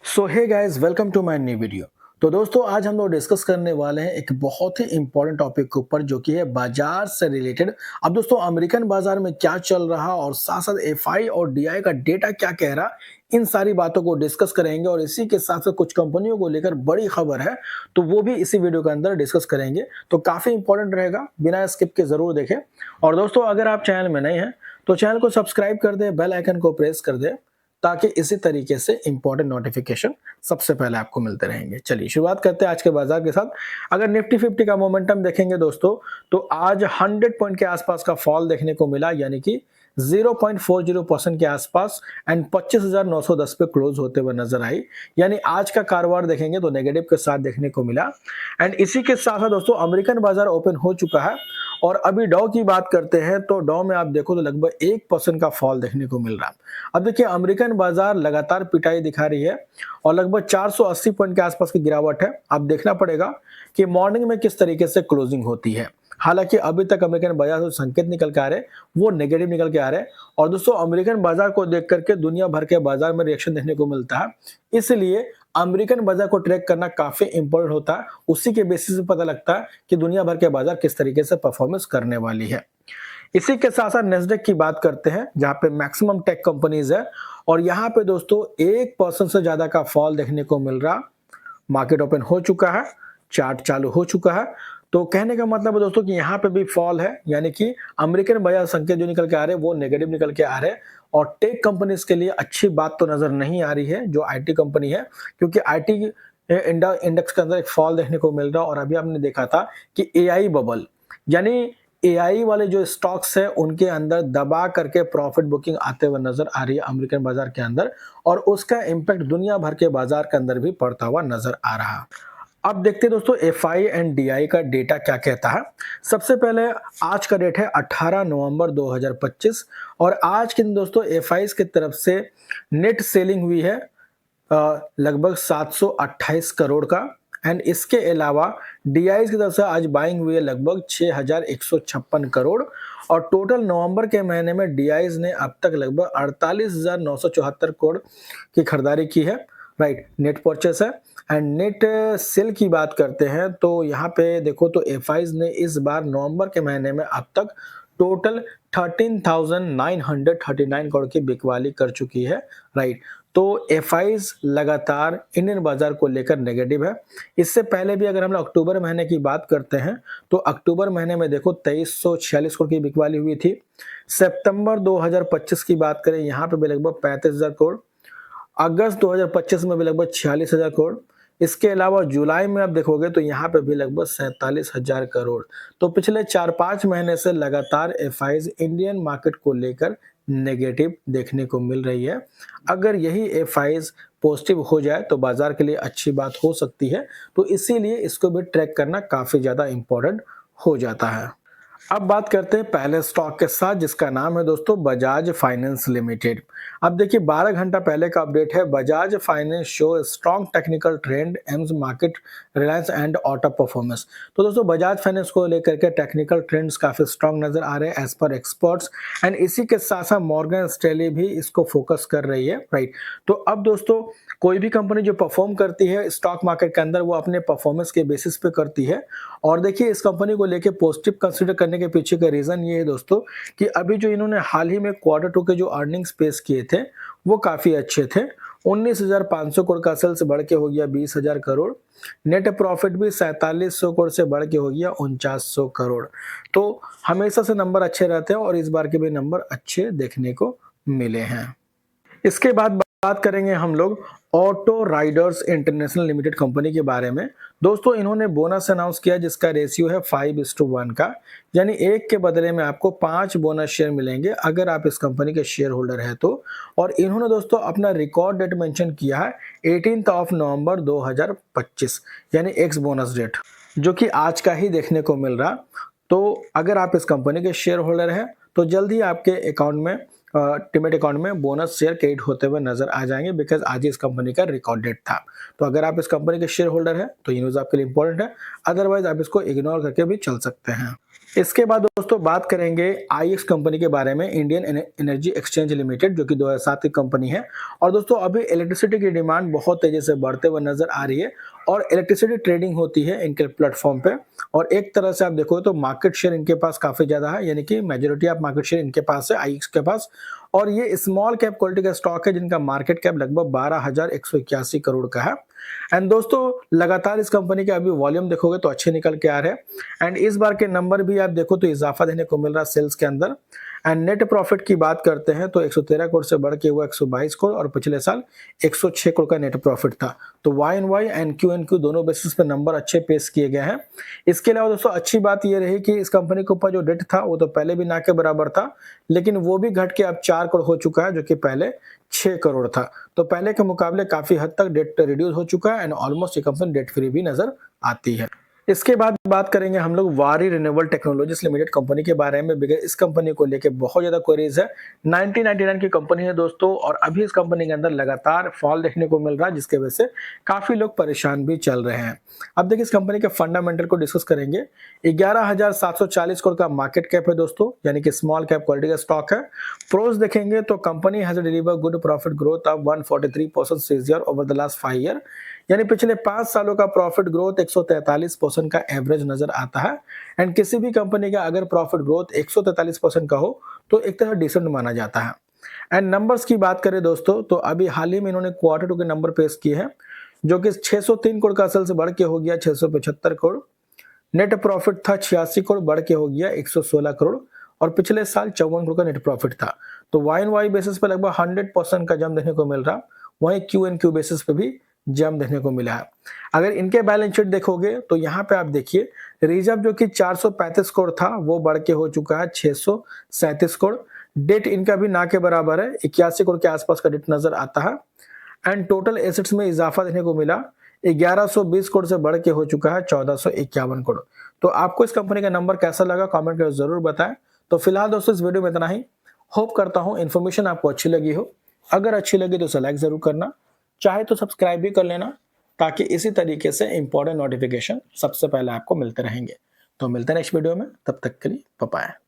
So hey guys, welcome to my new video. तो दोस्तों, आज हम लोग डिस्कस करने वाले हैं एक बहुत ही इंपॉर्टेंट टॉपिक के ऊपर, जो कि है बाजार से रिलेटेड। अब दोस्तों, अमेरिकन बाजार में क्या चल रहा और साथ साथ एफआई और डीआई का डेटा क्या कह रहा, इन सारी बातों को डिस्कस करेंगे। और इसी के साथ साथ कुछ कंपनियों को लेकर बड़ी खबर है, तो वो भी इसी वीडियो के अंदर डिस्कस करेंगे। तो काफी इंपॉर्टेंट रहेगा, बिना स्किप के जरूर देखें। और दोस्तों, अगर आप चैनल में नए हैं तो चैनल को सब्सक्राइब कर दे, बेल आइकन को प्रेस कर दे, ताकि इसी तरीके से इंपॉर्टेंट नोटिफिकेशन सबसे पहले आपको मिलते रहेंगे। चलिए शुरुआत करते हैं आज के बाजार के साथ। अगर निफ्टी 50 का मोमेंटम देखेंगे दोस्तों, तो आज 100 पॉइंट के आसपास का फॉल देखने को मिला, यानी कि 0.40% के आसपास, एंड 25,910 पे क्लोज होते हुए नजर आई। यानी आज का कारोबार देखेंगे तो नेगेटिव के साथ देखने को मिला। एंड इसी के साथ साथ दोस्तों, अमेरिकन बाजार ओपन हो चुका है। और अभी डॉ की बात करते हैं तो डॉ में आप देखो तो लगभग 1% का फॉल देखने को मिल रहा है। अब देखिए, अमेरिकन बाजार लगातार पिटाई दिखा रही है और लगभग 480 पॉइंट के आसपास की गिरावट है। अब देखना पड़ेगा कि मॉर्निंग में किस तरीके से क्लोजिंग होती है। हालांकि अभी तक अमेरिकन बाजार से संकेत निकल के आ रहे, वो नेगेटिव निकल के आ रहे हैं। और दोस्तों, अमेरिकन बाजार को देख करके दुनिया भर के बाजार में रिएक्शन देखने को मिलता है, इसलिए अमेरिकन बाजार को ट्रैक करना काफी इंपॉर्टेंट होता है। उसी के बेसिस पे पता लगता है कि दुनिया भर के बाजार किस तरीके से परफॉर्मेंस करने वाली है। इसी के साथ साथ नेस्डेक की बात करते हैं, जहां पे मैक्सिमम टेक कंपनीज है। और यहाँ पे दोस्तों 1% से ज्यादा का फॉल देखने को मिल रहा। मार्केट ओपन हो चुका है, चार्ट चालू हो चुका है। तो कहने का मतलब है दोस्तों कि यहाँ पे भी फॉल है, यानी कि अमेरिकन बाजार संकेत जो निकल के आ रहे हैं वो नेगेटिव निकल के आ रहे हैं। और टेक कंपनीज के लिए अच्छी बात तो नजर नहीं आ रही है, जो आईटी कंपनी है, क्योंकि आईटी इंडेक्स के अंदर एक फॉल देखने को मिल रहा। और अभी आपने देखा था कि एआई बबल, यानी एआई वाले जो स्टॉक्स है उनके अंदर दबा करके प्रॉफिट बुकिंग आते हुए नजर आ रही है अमेरिकन बाजार के अंदर, और उसका इंपैक्ट दुनिया भर के बाजार के अंदर भी पड़ता हुआ नजर आ रहा। अब देखते हैं दोस्तों, एफआई एंड डीआई का डेटा क्या कहता है। सबसे पहले आज का डेट है 18 नवंबर 2025, और आज के दिन दोस्तों एफआई की तरफ से नेट सेलिंग हुई है लगभग 728 करोड़ का। एंड इसके अलावा डीआई की तरफ से आज बाइंग हुई है लगभग 6156 करोड़। और टोटल नवंबर के महीने में डीआई ने अब तक लगभग 48,974 करोड़ की खरीदारी की है। राइट, नेट परचेस है। एंड नेट सेल की बात करते हैं तो यहाँ पे देखो तो एफआईज ने इस बार नवंबर के महीने में अब तक टोटल 13,939 करोड़ की बिकवाली कर चुकी है। राइट, तो एफआईज लगातार इंडियन बाजार को लेकर नेगेटिव है। इससे पहले भी अगर हम लोग अक्टूबर महीने की बात करते हैं तो अक्टूबर महीने में देखो 2346 करोड़ की बिकवाली हुई थी। सितंबर 2025 की बात करें, यहाँ पे भी लगभग 35,000 करोड़। अगस्त 2025 में भी लगभग 46,000 करोड़। इसके अलावा जुलाई में आप देखोगे तो यहाँ पे भी लगभग 47,000 करोड़। तो पिछले 4-5 महीने से लगातार एफआईज इंडियन मार्केट को लेकर नेगेटिव देखने को मिल रही है। अगर यही एफआईज पॉजिटिव हो जाए तो बाजार के लिए अच्छी बात हो सकती है, तो इसीलिए इसको भी ट्रैक करना काफी ज्यादा इंपॉर्टेंट हो जाता है। अब बात करते हैं पहले स्टॉक के साथ, जिसका नाम है दोस्तों बजाज फाइनेंस लिमिटेड। अब देखिए 12 घंटा पहले का अपडेट है। Bajaj finance show strong technical trend AIIMS market Reliance and auto performance. तो दोस्तों बजाज फाइनेंस को लेकर के टेक्निकल ट्रेंड्स काफी स्ट्रॉन्ग नजर आ रहे हैं एज पर एक्सपर्ट्स। एंड इसी के साथ साथ मॉर्गन स्टैनली भी इसको फोकस कर रही है। राइट, तो अब दोस्तों कोई भी कंपनी जो परफॉर्म करती है स्टॉक मार्केट के अंदर, वो अपने परफॉर्मेंस के बेसिस पे करती है। और देखिए इस कंपनी को लेके पॉजिटिव कंसीडर करने के पीछे का रीजन ये है दोस्तों कि अभी जो इन्होंने हाल ही में Q2 के जो अर्निंग्स पेश किए थे वो काफी अच्छे थे। 19,500 करोड़ का सेल्स बढ़ के हो गया 20,000 करोड़। नेट प्रॉफिट भी 4700 करोड़ से बढ़ के हो गया 4900 करोड़। तो हमेशा से नंबर अच्छे रहते हैं और इस बार के भी नंबर अच्छे देखने को मिले हैं। इसके बाद बात करेंगे हम लोग auto Riders international limited company के बारे में। दोस्तों इन्होंने बोनस अनाउंस किया जिसका रेशियो है 5:1 का, यानी एक के बदले में आपको 5 बोनस शेयर मिलेंगे अगर आप इस कंपनी के शेयर होल्डर है तो। और इन्होंने दोस्तों अपना रिकॉर्ड डेट मेंशन किया है 18 नवंबर 2025, यानी एक्स बोनस डेट, जो कि आज का ही देखने को मिल रहा। तो अगर आप इस कंपनी के शेयर होल्डर हैं तो जल्द ही आपके अकाउंट में टीमेट अकाउंट में बोनस शेयर क्रेडिट होते हुए नजर आ जाएंगे, बिकॉज आज ही इस कंपनी का रिकॉर्ड डेट था। तो अगर आप इस कंपनी के शेयर होल्डर हैं तो ये न्यूज़ आपके लिए इंपॉर्टेंट है, अदरवाइज आप इसको इग्नोर करके भी चल सकते हैं। इसके बाद दोस्तों बात करेंगे आईएक्स कंपनी के बारे में, इंडियन एनर्जी एक्सचेंज लिमिटेड, जो कि 2007 की कंपनी है। और दोस्तों अभी इलेक्ट्रिसिटी की डिमांड बहुत तेजी से बढ़ते हुए नजर आ रही है और इलेक्ट्रिसिटी ट्रेडिंग होती है इनके प्लेटफॉर्म पे। और एक तरह से आप देखो तो मार्केट शेयर इनके पास काफी ज्यादा है, यानी कि मेजोरिटी ऑफ मार्केट शेयर इनके पास है आईएक्स के पास। और ये स्मॉल कैप क्वालिटी का स्टॉक है जिनका मार्केट कैप लगभग 12,181 करोड़ का है। एंड दोस्तों लगातार इस कंपनी के अभी वॉल्यूम देखोगे तो अच्छे निकल के आ रहे हैं एंड इस बार के नंबर भी आप देखो तो इजाफा देने को मिल रहा है सेल्स के अंदर। एंड नेट प्रॉफिट की बात करते हैं तो 113 करोड़ से बढ़ के हुआ 122 करोड़ और पिछले साल 106 करोड़ का नेट प्रॉफिट था। तो Y and Y and Q दोनों बेसिस पे नंबर अच्छे पेश किए गए हैं। इसके अलावा दोस्तों अच्छी बात यह रही कि इस कंपनी के ऊपर जो डेट था वो तो पहले भी ना के बराबर था, लेकिन वो भी घट के अब 4 करोड़ हो चुका है, जो कि पहले 6 करोड़ था। तो पहले के मुकाबले काफी हद तक डेट रिड्यूस हो चुका है एंड ऑलमोस्ट ये कंपनी डेट फ्री भी नजर आती है। इसके बाद बात करेंगे हम लोग वारी रिन्यूएबल टेक्नोलॉजीज लिमिटेड कंपनी के बारे में। बिकॉज इस कंपनी को लेके बहुत ज्यादा क्वेरीज है। 1999 की कंपनी है दोस्तों और अभी इस कंपनी के अंदर लगातार फॉल देखने को मिल रहा है, जिसके वजह से काफी लोग परेशान भी चल रहे हैं। अब देखिए इस कंपनी के फंडामेंटल को डिस्कस करेंगे। 11,740 करोड़ का मार्केट कैप है दोस्तों, यानी कि स्मॉल कैप क्वालिटी का स्टॉक है। प्रोज देखेंगे तो company has deliver good profit growth of 143% CGR over the last 5 year, यानी पिछले 5 सालों का प्रॉफिट ग्रोथ 143% का एवरेज नजर आता है। एंड किसी भी कंपनी का अगर प्रॉफिट ग्रोथ 143% का हो तो एक तरह डिसेंट माना जाता है। एंड नंबर्स की बात करें दोस्तों तो अभी हाल ही में इन्होंने क्वार्टर 2 के नंबर पेश किए हैं, जो कि 603 करोड़ का सेल से बढ़ के हो गया 675 करोड़। नेट प्रॉफिट था 86 करोड़, बढ़ के हो गया 116 करोड़ और पिछले साल 54 करोड़ का नेट प्रॉफिट था। तो वाई एंड वाई बेसिस पे लगभग 100% का जंप देखने को मिल रहा, वहीं क्यू बेसिस पे भी जंप देखने को मिला है। अगर इनके बैलेंस शीट देखोगे तो यहाँ पे आप देखिए रिजर्व जो कि 435 करोड़ था वो बढ़ के हो चुका है 637 करोड़। डेट इनका भी ना के बराबर है, 81 करोड़ के आसपास का डेट नजर आता है। एंड टोटल एसेट्स में इजाफा देखने को मिला, 1120 करोड़ से बढ़ के हो चुका है 1451 करोड़। तो आपको इस कंपनी का नंबर कैसा लगा कमेंट करके जरूर बताएं। तो फिलहाल दोस्तों इस वीडियो में इतना ही। होप करता हूं इन्फॉर्मेशन आपको अच्छी लगी हो। अगर अच्छी लगी तो इसे लाइक जरूर करना, चाहे तो सब्सक्राइब भी कर लेना, ताकि इसी तरीके से इंपॉर्टेंट नोटिफिकेशन सबसे पहले आपको मिलते रहेंगे। तो मिलते हैं नेक्स्ट वीडियो में, तब तक के लिए बाय बाय।